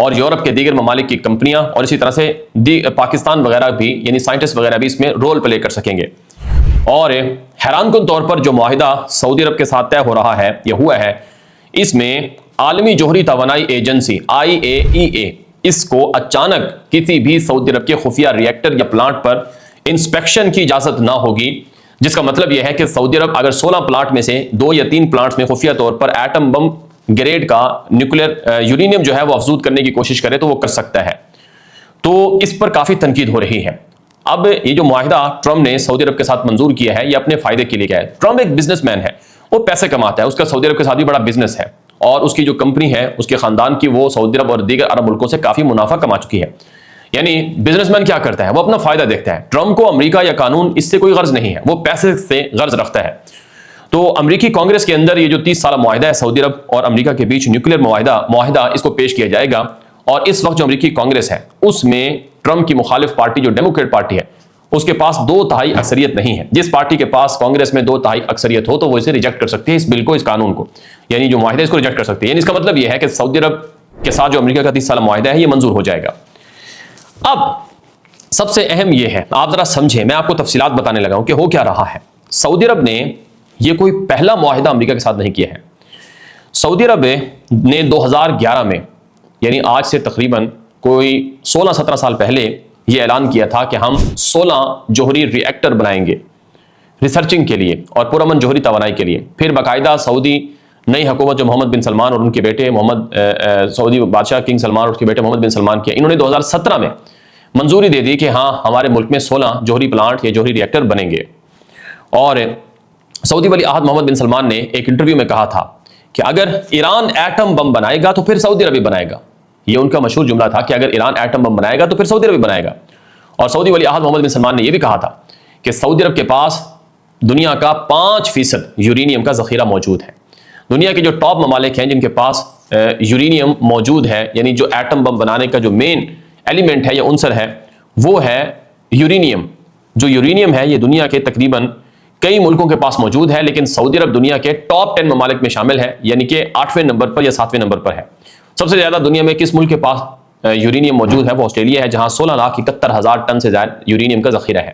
اور یورپ کے دیگر ممالک کی کمپنیاں اور اسی طرح سے پاکستان وغیرہ بھی یعنی سائنٹسٹ وغیرہ بھی اس میں رول پلے کر سکیں گے۔ اور حیران کن طور پر جو معاہدہ سعودی عرب کے ساتھ طے ہو رہا ہے یا ہوا ہے، اس میں عالمی جوہری توانائی ایجنسی IAEA اس کو اچانک کسی بھی سعودی عرب کے خفیہ ریئیکٹر یا پلانٹ پر انسپیکشن کی اجازت نہ ہوگی، جس کا مطلب یہ ہے کہ سعودی عرب اگر 16 پلانٹ میں سے 2 یا 3 پلانٹس میں خفیہ طور پر ایٹم بم گریڈ کا نیوکلیر یورینیم جو ہے وہ افزود کرنے کی کوشش کرے تو وہ کر سکتا ہے۔ تو اس پر کافی تنقید ہو رہی ہے۔ اب یہ جو معاہدہ ٹرمپ نے سعودی عرب کے ساتھ منظور کیا ہے یہ اپنے فائدے کے لیے کیا ہے۔ ٹرمپ ایک بزنس مین ہے، وہ پیسے کماتا ہے، اس کا سعودی عرب کے ساتھ بھی بڑا بزنس ہے، اور اس کی جو کمپنی ہے اس کے خاندان کی وہ سعودی عرب اور دیگر عرب ملکوں سے کافی منافع کما چکی ہے۔ یعنی بزنس مین کیا کرتا ہے، وہ اپنا فائدہ دیکھتا ہے۔ ٹرمپ کو امریکہ یا قانون اس سے کوئی غرض نہیں ہے، وہ پیسے سے غرض رکھتا ہے۔ تو امریکی کانگریس کے اندر یہ جو 30 سالہ معاہدہ ہے سعودی عرب اور امریکہ کے بیچ نیوکلیر معاہدہ اس کو پیش کیا جائے گا، اور اس وقت جو امریکی کانگریس ہے اس میں ٹرمپ کی مخالف پارٹی جو ڈیموکریٹ پارٹی ہے اس کے پاس 2/3 اکثریت نہیں ہے۔ جس پارٹی کے پاس کانگریس میں 2/3 اکثریت ہو تو وہ اسے ریجیکٹ کر سکتی ہے، اس بل کو، اس قانون کو، یعنی جو معاہدہ اس کو ریجیکٹ کر سکتی ہے۔ یعنی اس کا مطلب یہ ہے کہ سعودی عرب کے ساتھ جو امریکہ کا 30 سالہ معاہدہ ہے یہ منظور ہو جائے گا۔ اب سب سے اہم یہ ہے، آپ ذرا سمجھیں، میں آپ کو تفصیلات بتانے لگا ہوں کہ ہو کیا رہا ہے۔ سعودی عرب نے یہ کوئی پہلا معاہدہ امریکہ کے ساتھ نہیں کیا ہے۔ سعودی عرب نے 2011 میں یعنی آج سے تقریباً کوئی 16-17 سال پہلے یہ اعلان کیا تھا کہ ہم 16 جوہری ری ایکٹر بنائیں گے ریسرچنگ کے لیے اور پرامن جوہری توانائی کے لیے۔ پھر باقاعدہ سعودی نئی حکومت جو محمد بن سلمان اور ان کے بیٹے سعودی بادشاہ کنگ سلمان اور اس کے بیٹے محمد بن سلمان کیا، انہوں نے 2017 میں منظوری دے دی کہ ہاں ہمارے ملک میں 16 جوہری پلانٹ یا جوہری ری ایکٹر بنیں گے۔ اور سعودی ولی عہد محمد بن سلمان نے ایک انٹرویو میں کہا تھا کہ اگر ایران ایٹم بم بنائے گا تو پھر سعودی عرب بھی بنائے گا۔ یہ ان کا مشہور جملہ تھا کہ اگر ایران ایٹم بم بنائے گا تو پھر سعودی عرب بھی بنائے گا۔ اور سعودی ولی عہد محمد بن سلمان نے یہ بھی کہا تھا کہ سعودی عرب کے پاس دنیا کا 5% یورینیم کا ذخیرہ موجود ہے۔ دنیا کے جو ٹاپ ممالک ہیں جن کے پاس یورینیم موجود ہے، یعنی جو ایٹم بم بنانے کا جو مین ایلیمنٹ ہے یا عنصر ہے وہ ہے یورینیم۔ جو یورینیم ہے یہ دنیا کے تقریباً کئی ملکوں کے پاس موجود ہے، لیکن سعودی عرب دنیا کے ٹاپ 10 ممالک میں شامل ہے، یعنی کہ 8ویں نمبر پر یا 7ویں نمبر پر ہے۔ سب سے زیادہ دنیا میں کس ملک کے پاس یورینیم موجود ہے وہ آسٹریلیا ہے، جہاں 16,71,000 ٹن سے زائد یورینیم کا ذخیرہ ہے۔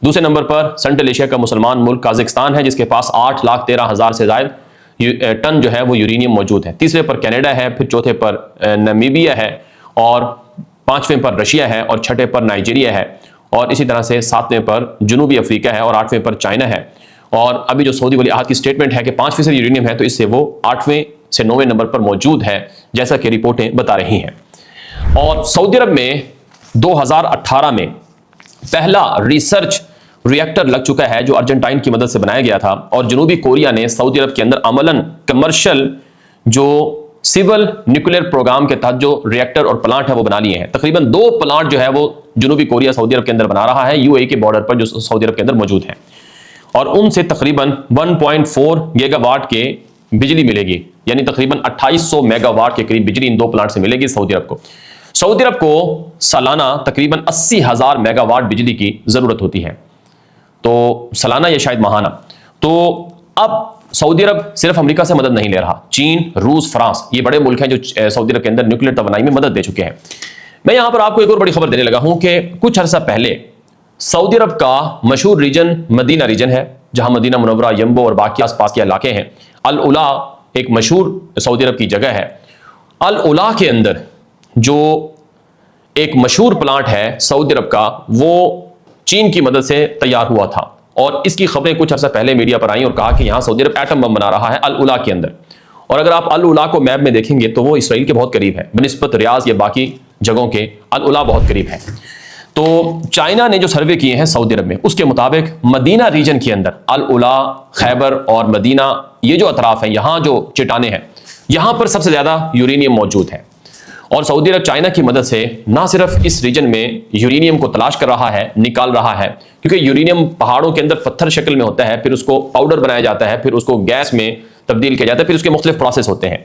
دوسرے نمبر پر سنٹرل ایشیا کا مسلمان ملک قازقستان ہے، جس کے پاس 8,13,000 سے زائد ٹن جو ہے وہ یورینیم موجود ہے۔ تیسرے پر کینیڈا ہے، پھر چوتھے پر نمیبیا ہے، اور 5ویں پر رشیا ہے، اور 6ٹھے پر نائجیریا ہے، اور اسی طرح سے 7ویں پر جنوبی افریقہ ہے، اور 8ویں پر چائنا ہے۔ اور ابھی جو سعودی ولی عہد کی سٹیٹمنٹ ہے کہ 5% یورینیم ہے، تو اس سے وہ 8ویں سے 9ویں نمبر پر موجود ہے، جیسا کہ رپورٹیں بتا رہی ہیں۔ اور سعودی عرب میں 2018 میں پہلا ریسرچ ری ایکٹر لگ چکا ہے جو ارجنٹائن کی مدد سے بنایا گیا تھا، اور جنوبی کوریا نے سعودی عرب کے اندر عملاً کمرشل جو سول نیوکلیر پروگرام کے تحت جو ری ایکٹر اور پلانٹ ہے وہ بنا لیے ہیں۔ تقریباً 2 پلانٹ جو ہے وہ جنوبی کوریا سعودی عرب کے اندر بنا رہا ہے، UAE کے بارڈر پر جو سعودی عرب کے اندر موجود ہیں، اور ان سے تقریباً 1.4 گیگا واٹ کے بجلی ملے گی، یعنی تقریباً 2800 میگا واٹ کے قریب بجلی ان 2 پلانٹ سے ملے گی سعودی عرب کو۔ سعودی عرب کو سالانہ تقریباً 80,000 میگا واٹ بجلی کی ضرورت ہوتی ہے، تو سالانہ یا شاید ماہانہ۔ تو اب سعودی عرب صرف امریکہ سے مدد نہیں لے رہا، چین، روس، فرانس، یہ بڑے ملک ہیں جو سعودی عرب کے اندر نیوکلیر توانائی میں مدد دے چکے ہیں۔ میں یہاں پر آپ کو ایک اور بڑی خبر دینے لگا ہوں کہ کچھ عرصہ پہلے سعودی عرب کا مشہور ریجن مدینہ ریجن ہے، جہاں مدینہ منورہ، یمبو اور باقی آس پاس کے علاقے ہیں۔ العلا ایک مشہور سعودی عرب کی جگہ ہے۔ العلا کے اندر جو ایک مشہور پلانٹ ہے سعودی عرب کا، وہ چین کی مدد سے تیار ہوا تھا، اور اس کی خبریں کچھ عرصہ پہلے میڈیا پر آئیں اور کہا کہ یہاں سعودی عرب ایٹم بم بنا رہا ہے العلا کے اندر۔ اور اگر آپ العلا کو میپ میں دیکھیں گے تو وہ اسرائیل کے بہت قریب ہے، بنسبت ریاض یا باقی جگہوں کے العلا بہت قریب ہے۔ تو چائنا نے جو سروے کیے ہیں سعودی عرب میں، اس کے مطابق مدینہ ریجن کے اندر العلا، خیبر اور مدینہ، یہ جو اطراف ہیں، یہاں جو چٹانیں ہیں، یہاں پر سب سے زیادہ یورینیم موجود ہے۔ اور سعودی عرب چائنا کی مدد سے نہ صرف اس ریجن میں یورینیم کو تلاش کر رہا ہے، نکال رہا ہے، کیونکہ یورینیم پہاڑوں کے اندر پتھر شکل میں ہوتا ہے، پھر اس کو پاؤڈر بنایا جاتا ہے، پھر اس کو گیس میں تبدیل کیا جاتا ہے، پھر اس کے مختلف پروسیس ہوتے ہیں۔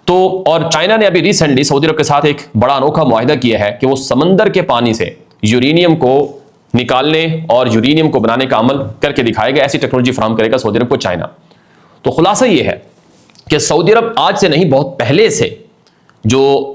تو اور چائنا نے ابھی ریسنٹلی سعودی عرب کے ساتھ ایک بڑا انوکھا معاہدہ کیا ہے کہ وہ سمندر کے پانی سے یورینیم کو نکالنے اور یورینیم کو بنانے کا عمل کر کے دکھائے گا، ایسی ٹیکنالوجی فراہم کرے گا سعودی عرب کو چائنا۔ تو خلاصہ یہ ہے کہ سعودی عرب آج سے نہیں، بہت پہلے سے جو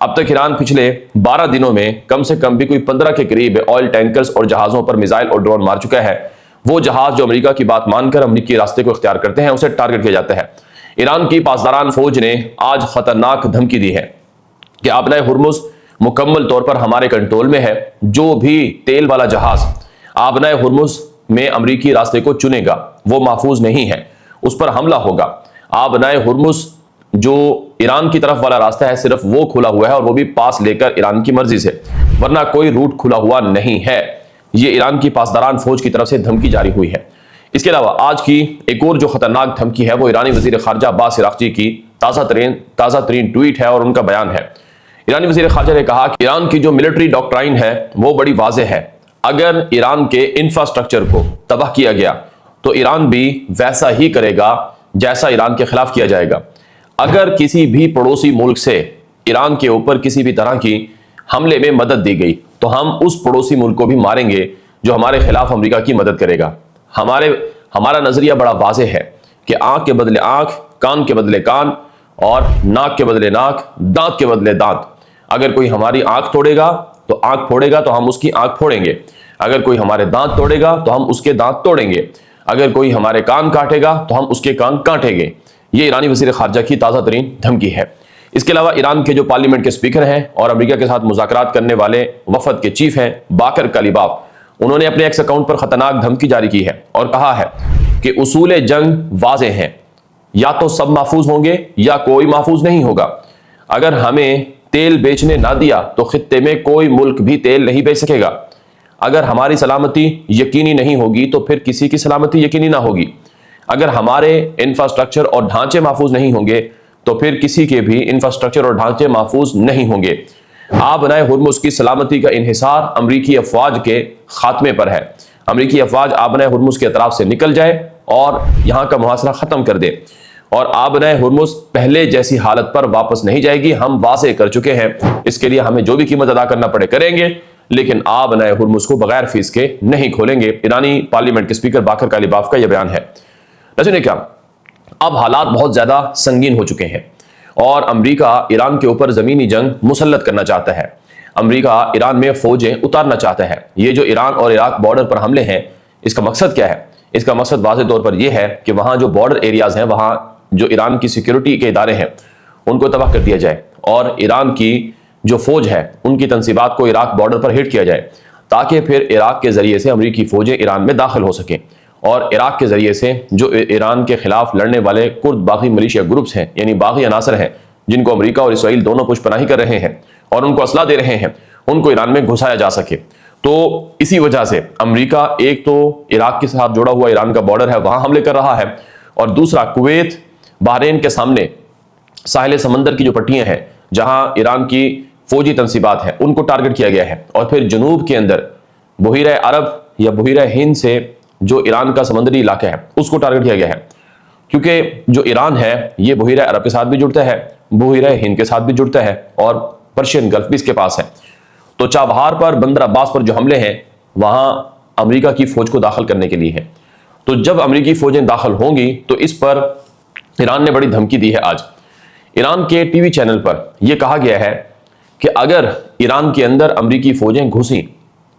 اب تک ایران پچھلے 12 دنوں میں کم سے کم بھی کوئی 15 کے قریب آئل ٹینکرز اور جہازوں پر میزائل اور ڈرون مار چکا ہے۔ وہ جہاز جو امریکہ کی بات مان کر امریکی راستے کو اختیار کرتے ہیں اسے ٹارگٹ کیا جاتا ہے۔ ایران کی پاسداران فوج نے آج خطرناک دھمکی دی ہے کہ آبنائے ہرمز مکمل طور پر ہمارے کنٹرول میں ہے۔ جو بھی تیل والا جہاز آبنائے ہرمز میں امریکی راستے کو چنے گا وہ محفوظ نہیں ہے، اس پر حملہ ہوگا۔ آبنائے ہرمز جو ایران کی طرف والا راستہ ہے صرف وہ کھلا ہوا ہے، اور وہ بھی پاس لے کر ایران کی مرضی سے، ورنہ کوئی روٹ کھلا ہوا نہیں ہے۔ یہ ایران کی پاسداران فوج کی طرف سے دھمکی جاری ہوئی ہے۔ اس کے علاوہ آج کی ایک اور جو خطرناک دھمکی ہے وہ ایرانی وزیر خارجہ عباس عراقچی کی تازہ ترین ٹویٹ ہے اور ان کا بیان ہے۔ ایرانی وزیر خارجہ نے کہا کہ ایران کی جو ملٹری ڈاکٹرائن ہے وہ بڑی واضح ہے۔ اگر ایران کے انفراسٹرکچر کو تباہ کیا گیا تو ایران بھی ویسا ہی کرے گا جیسا ایران کے خلاف کیا جائے گا۔ اگر کسی بھی پڑوسی ملک سے ایران کے اوپر کسی بھی طرح کی حملے میں مدد دی گئی تو ہم اس پڑوسی ملک کو بھی ماریں گے جو ہمارے خلاف امریکہ کی مدد کرے گا۔ ہمارا نظریہ بڑا واضح ہے کہ آنکھ کے بدلے آنکھ، کان کے بدلے کان، اور ناک کے بدلے ناک، دانت کے بدلے دانت۔ اگر کوئی ہماری آنکھ توڑے گا تو آنکھ پھوڑے گا تو ہم اس کی آنکھ پھوڑیں گے۔ اگر کوئی ہمارے دانت توڑے گا تو ہم اس کے دانت توڑیں گے۔ اگر کوئی ہمارے کان کاٹے گا تو ہم اس کے کان کاٹیں گے۔ یہ ایرانی وزیر خارجہ کی تازہ ترین دھمکی ہے۔ اس کے علاوہ ایران کے جو پارلیمنٹ کے سپیکر ہیں اور امریکہ کے ساتھ مذاکرات کرنے والے وفد کے چیف ہیں باقر کالیباف، انہوں نے اپنے ایکس اکاؤنٹ پر خطرناک دھمکی جاری کی ہے اور کہا ہے کہ اصول جنگ واضح ہیں، یا تو سب محفوظ ہوں گے یا کوئی محفوظ نہیں ہوگا۔ اگر ہمیں تیل بیچنے نہ دیا تو خطے میں کوئی ملک بھی تیل نہیں بیچ سکے گا۔ اگر ہماری سلامتی یقینی نہیں ہوگی تو پھر کسی کی سلامتی یقینی نہ ہوگی۔ اگر ہمارے انفراسٹرکچر اور ڈھانچے محفوظ نہیں ہوں گے تو پھر کسی کے بھی انفراسٹرکچر اور ڈھانچے محفوظ نہیں ہوں گے۔ آبنائے ہرمز کی سلامتی کا انحصار امریکی افواج کے خاتمے پر ہے۔ امریکی افواج آبنائے ہرمز کے اطراف سے نکل جائے اور یہاں کا محاصرہ ختم کر دے، اور آبنائے ہرمز پہلے جیسی حالت پر واپس نہیں جائے گی۔ ہم واضح کر چکے ہیں، اس کے لیے ہمیں جو بھی قیمت ادا کرنا پڑے کریں گے، لیکن آبنائے ہرمز کو بغیر فیس کے نہیں کھولیں گے۔ ایرانی پارلیمنٹ کے سپیکر باقر کالیباف کا یہ بیان ہے۔ ناظرین کرام، اب حالات بہت زیادہ سنگین ہو چکے ہیں اور امریکہ ایران کے اوپر زمینی جنگ مسلط کرنا چاہتا ہے۔ امریکہ ایران میں فوجیں اتارنا چاہتا ہے۔ یہ جو ایران اور عراق بارڈر پر حملے ہیں، اس کا مقصد کیا ہے؟ اس کا مقصد واضح طور پر یہ ہے کہ وہاں جو بارڈر ایریاز ہیں، وہاں جو ایران کی سیکیورٹی کے ادارے ہیں ان کو تباہ کر دیا جائے، اور ایران کی جو فوج ہے ان کی تنصیبات کو عراق بارڈر پر ہٹ کیا جائے، تاکہ پھر عراق کے ذریعے سے امریکی فوجیں ایران میں داخل ہو سکیں، اور عراق کے ذریعے سے جو ایران کے خلاف لڑنے والے کرد باغی ملیشیا گروپس ہیں، یعنی باغی عناصر ہیں جن کو امریکہ اور اسرائیل دونوں پشت پناہی کر رہے ہیں اور ان کو اسلحہ دے رہے ہیں، ان کو ایران میں گھسایا جا سکے۔ تو اسی وجہ سے امریکہ ایک تو عراق کے ساتھ جڑا ہوا ایران کا بارڈر ہے وہاں حملے کر رہا ہے، اور دوسرا کویت، بحرین کے سامنے ساحل سمندر کی جو پٹیاں ہیں جہاں ایران کی فوجی تنصیبات ہیں ان کو ٹارگٹ کیا گیا ہے، اور پھر جنوب کے اندر بحیرہ عرب یا بحیرہ ہند سے جو ایران کا سمندری علاقہ ہے اس کو ٹارگٹ کیا گیا ہے، کیونکہ جو ایران ہے یہ بحیرہ عرب کے ساتھ بھی جڑتا ہے، بحیرہ ہند کے ساتھ بھی جڑتا ہے، اور پرشین گلف بھی اس کے پاس ہے۔ تو چابہار پر، بندر عباس پر جو حملے ہیں وہاں امریکہ کی فوج کو داخل کرنے کے لیے ہے۔ تو جب امریکی فوجیں داخل ہوں گی تو اس پر ایران نے بڑی دھمکی دی ہے۔ آج ایران کے ٹی وی چینل پر یہ کہا گیا ہے کہ اگر ایران کے اندر امریکی فوجیں گھسیں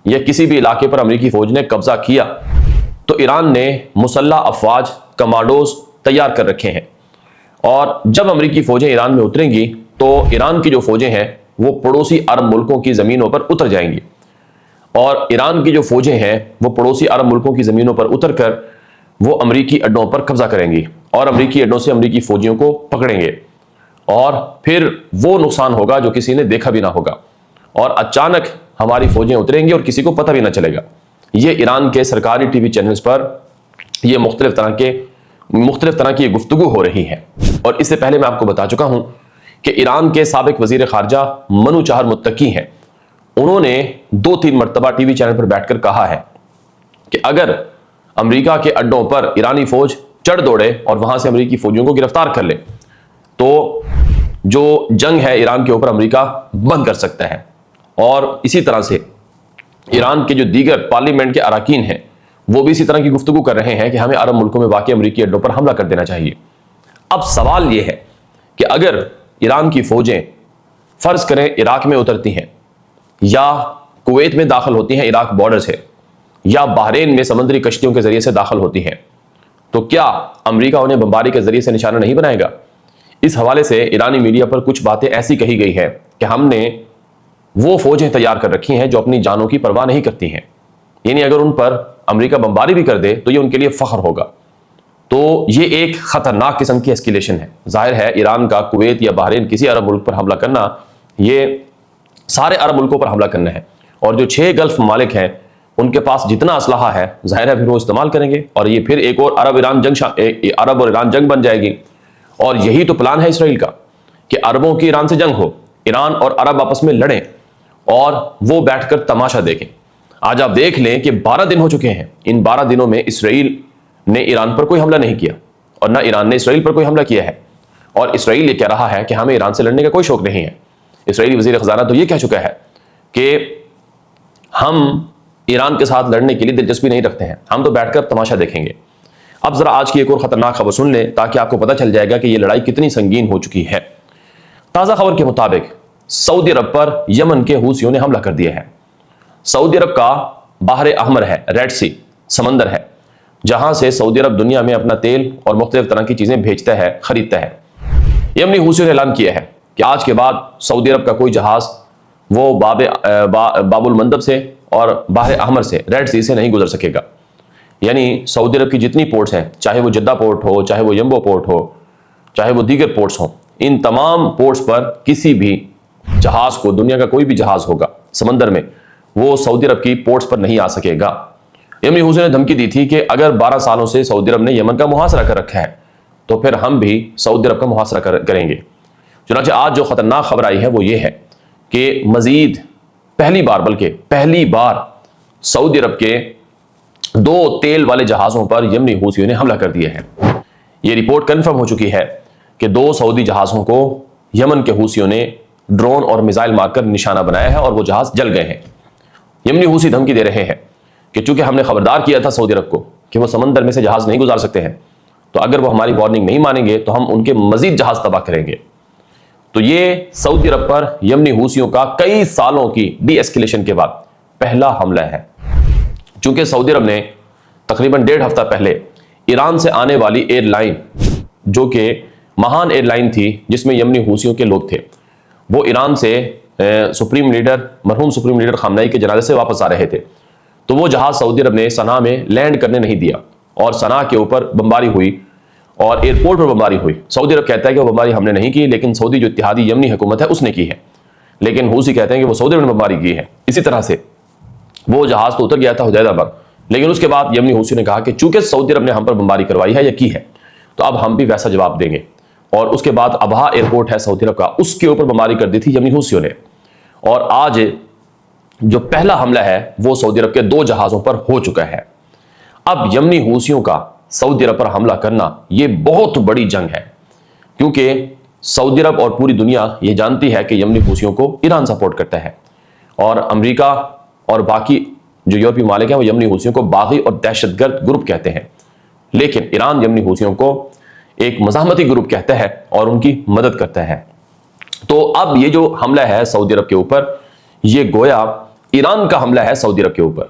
یا کسی بھی علاقے پر امریکی فوج نے قبضہ کیا تو ایران نے مسلح افواج، کمانڈوز تیار کر رکھے ہیں، اور جب امریکی فوجیں ایران میں اتریں گی تو ایران کی جو فوجیں ہیں وہ پڑوسی عرب ملکوں کی زمینوں پر اتر جائیں گی، اور ایران کی جو فوجیں ہیں وہ پڑوسی عرب ملکوں کی زمینوں پر اتر کر وہ امریکی اڈوں پر قبضہ کریں گی، اور امریکی اڈوں سے امریکی فوجیوں کو پکڑیں گے، اور پھر وہ نقصان ہوگا جو کسی نے دیکھا بھی نہ ہوگا، اور اچانک ہماری فوجیں اتریں گی اور کسی کو پتہ بھی نہ چلے گا۔ یہ ایران کے سرکاری ٹی وی چینلز پر یہ مختلف طرح کی گفتگو ہو رہی ہے۔ اور اس سے پہلے میں آپ کو بتا چکا ہوں کہ ایران کے سابق وزیر خارجہ منو چہر متقی ہیں، انہوں نے 2-3 مرتبہ ٹی وی چینل پر بیٹھ کر کہا ہے کہ اگر امریکہ کے اڈوں پر ایرانی فوج چڑھ دوڑے اور وہاں سے امریکی فوجیوں کو گرفتار کر لے تو جو جنگ ہے ایران کے اوپر امریکہ بند کر سکتا ہے۔ اور اسی طرح سے ایران کے جو دیگر پارلیمنٹ کے اراکین ہیں وہ بھی اسی طرح کی گفتگو کر رہے ہیں کہ ہمیں عرب ملکوں میں واقع امریکی اڈوں پر حملہ کر دینا چاہیے۔ اب سوال یہ ہے کہ اگر ایران کی فوجیں فرض کریں عراق میں اترتی ہیں یا کویت میں داخل ہوتی ہیں عراق بارڈر سے، یا بحرین میں سمندری کشتیوں کے ذریعے سے داخل ہوتی ہیں، تو کیا امریکہ انہیں بمباری کے ذریعے سے نشانہ نہیں بنائے گا؟ اس حوالے سے ایرانی میڈیا پر کچھ باتیں ایسی کہی گئی ہے کہ ہم نے وہ فوجیں تیار کر رکھی ہیں جو اپنی جانوں کی پرواہ نہیں کرتی ہیں، یعنی اگر ان پر امریکہ بمباری بھی کر دے تو یہ ان کے لیے فخر ہوگا۔ تو یہ ایک خطرناک قسم کی ایسکیلیشن ہے۔ ظاہر ہے ایران کا کویت یا بحرین کسی عرب ملک پر حملہ کرنا، یہ سارے عرب ملکوں پر حملہ کرنا ہے، اور جو 6 گلف ممالک ہیں ان کے پاس جتنا اسلحہ ہے ظاہر ہے پھر وہ استعمال کریں گے، اور یہ پھر ایک اور عرب اور ایران جنگ بن جائے گی۔ اور یہی تو پلان ہے اسرائیل کا کہ عربوں کی ایران سے جنگ ہو، ایران اور عرب آپس میں لڑیں اور وہ بیٹھ کر تماشا دیکھیں۔ آج آپ دیکھ لیں کہ 12 دن ہو چکے ہیں، ان 12 دنوں میں اسرائیل نے ایران پر کوئی حملہ نہیں کیا اور نہ ایران نے اسرائیل پر کوئی حملہ کیا ہے، اور اسرائیل یہ کہہ رہا ہے کہ ہمیں ایران سے لڑنے کا کوئی شوق نہیں ہے۔ اسرائیلی وزیر خزانہ تو یہ کہہ چکا ہے کہ ہم ایران کے ساتھ لڑنے کے لیے دلچسپی نہیں رکھتے ہیں، ہم تو بیٹھ کر تماشا دیکھیں گے۔ اب ذرا آج کی ایک اور خطرناک خبر سن لیں تاکہ آپ کو پتہ چل جائے گا کہ یہ لڑائی کتنی سنگین ہو چکی ہے۔ تازہ خبر کے مطابق سعودی عرب پر یمن کے حوثیوں نے حملہ کر دیا ہے۔ سعودی عرب کا بحر احمر ہے، ریڈ سی سمندر ہے، جہاں سے سعودی عرب دنیا میں اپنا تیل اور مختلف طرح کی چیزیں بھیجتا ہے، خریدتا ہے۔ یمنی حوثیوں نے اعلان کیا ہے کہ آج کے بعد سعودی عرب کا کوئی جہاز وہ باب المندب سے اور بحر احمر سے، ریڈ سی سے نہیں گزر سکے گا۔ یعنی سعودی عرب کی جتنی پورٹس ہیں، چاہے وہ جدہ پورٹ ہو، چاہے وہ یمبو پورٹ ہو، چاہے وہ دیگر پورٹس ہوں، ان تمام پورٹس پر کسی بھی جہاز کو، دنیا کا کوئی بھی جہاز ہوگا سمندر میں، وہ سعودی عرب کی پورٹس پر نہیں آ سکے گا۔ یمنی حوثیوں نے دھمکی دی تھی کہ اگر 12 سالوں سے سعودی عرب نے یمن کا محاصرہ کر رکھا ہے تو پھر ہم بھی سعودی عرب کا محاصرہ کریں گے۔ چنانچہ آج جو خطرناک خبر آئی ہے وہ یہ ہے کہ مزید پہلی بار سعودی عرب کے 2 تیل والے جہازوں پر یمنی حوثیوں نے حملہ کر دیا ہے۔ یہ رپورٹ کنفرم ہو چکی ہے کہ 2 سعودی جہازوں کو یمن کے حوثیوں نے ڈرون اور میزائل مار کر نشانہ بنایا ہے اور وہ جہاز جل گئے ہیں۔ یمنی حوثی دھمکی دے رہے ہیں کہ چونکہ ہم نے خبردار کیا تھا سعودی عرب کو کہ وہ سمندر میں سے جہاز نہیں گزار سکتے ہیں، تو اگر وہ ہماری وارننگ نہیں مانیں گے تو ہم ان کے مزید جہاز تباہ کریں گے۔ تو یہ سعودی عرب پر یمنی حوثیوں کا کئی سالوں کی ڈی ایسکیلیشن کے بعد پہلا حملہ ہے۔ چونکہ سعودی عرب نے تقریباً 1.5 ہفتہ پہلے ایران سے آنے والی ایئر لائن، جو کہ مہان ایئر لائن تھی جس میں یمنی حوثیوں کے لوگ تھے، وہ ایران سے مرحوم سپریم لیڈر خامنئی کے جنازے سے واپس آ رہے تھے، تو وہ جہاز سعودی عرب نے صنعاء میں لینڈ کرنے نہیں دیا اور صنعاء کے اوپر بمباری ہوئی اور ایئرپورٹ پر بمباری ہوئی۔ سعودی عرب کہتا ہے کہ وہ بمباری ہم نے نہیں کی، لیکن سعودی جو اتحادی یمنی حکومت ہے اس نے کی ہے، لیکن حوثی کہتے ہیں کہ وہ سعودی عرب نے بمباری کی ہے۔ اسی طرح سے وہ جہاز تو اتر گیا تھا حدیدہ پر، لیکن اس کے بعد یمنی حوثیوں نے کہا کہ چونکہ سعودی عرب نے ہم پر بمباری کروائی ہے یا کی ہے تو اب ہم بھی ویسا جواب دیں گے، اور اس کے بعد ابہا ایئرپورٹ ہے سعودی عرب کا، اس کے اوپر بمباری کر دی تھی یمنی حوثیوں نے، اور آج جو پہلا حملہ ہے وہ سعودی عرب کے 2 جہازوں پر ہو چکا ہے۔ اب یمنی حوثیوں کا سعودی عرب پر حملہ کرنا یہ بہت بڑی جنگ ہے، کیونکہ سعودی عرب اور پوری دنیا یہ جانتی ہے کہ یمنی حوثیوں کو ایران سپورٹ کرتا ہے، اور امریکہ اور باقی جو یورپی ممالک ہیں وہ یمنی حوثیوں کو باغی اور دہشت گرد گروپ کہتے ہیں، لیکن ایران یمنی حوثیوں کو ایک مزاحمتی گروپ کہتا ہے اور ان کی مدد کرتا ہے۔ تو اب یہ جو حملہ ہے سعودی عرب کے اوپر، یہ گویا ایران کا حملہ ہے سعودی عرب کے اوپر،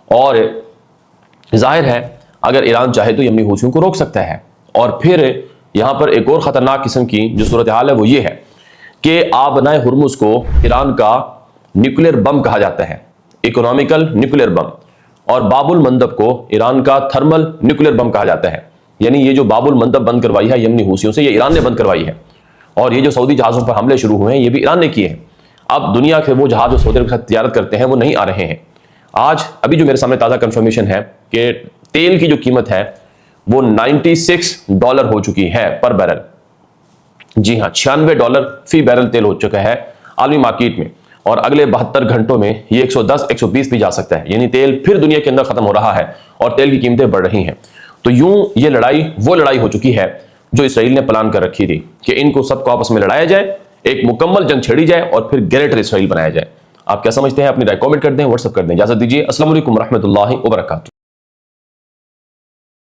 اور ظاہر ہے اگر ایران چاہے تو یمنی حوثیوں کو روک سکتا ہے۔ اور پھر یہاں پر ایک اور خطرناک قسم کی جو صورتحال ہے وہ یہ ہے کہ آبنائے ہرمز کو ایران کا نیوکلیر بم کہا جاتا ہے، اکنامیکل نیوکلیر بم، اور باب المندب کو ایران کا تھرمل نیوکلیر بم کہا جاتا ہے۔ یعنی یہ جو باب المندب بند کروائی ہے یمنی حوثیوں سے، یہ ایران نے بند کروائی ہے، اور یہ جو سعودی جہازوں پر حملے شروع ہوئے ہیں یہ بھی ایران نے کیے ہیں۔ اب دنیا کے وہ جہاز جو سعودی عرب کے ساتھ تجارت کرتے ہیں وہ نہیں آ رہے ہیں۔ آج ابھی جو میرے سامنے تازہ کنفرمیشن ہے کہ تیل کی جو قیمت ہے وہ $96 ہو چکی ہے پر بیرل۔ جی ہاں، $96 فی بیرل تیل ہو چکا ہے عالمی مارکیٹ میں، اور اگلے 72 گھنٹوں میں یہ 110 120 بھی جا سکتا ہے۔ یعنی تیل پھر دنیا کے اندر ختم ہو رہا ہے اور تیل کی قیمتیں بڑھ رہی ہیں۔ تو یوں یہ لڑائی وہ لڑائی ہو چکی ہے جو اسرائیل نے پلان کر رکھی تھی کہ ان کو سب کو آپس میں لڑایا جائے، ایک مکمل جنگ چھیڑی جائے اور پھر گریٹر اسرائیل بنایا جائے۔ آپ کیا سمجھتے ہیں؟ اپنی رائے کامنٹ کر دیں، واٹس ایپ کر دیں۔ اجازت دیجیے، السلام علیکم ورحمۃ اللہ وبرکاتہ۔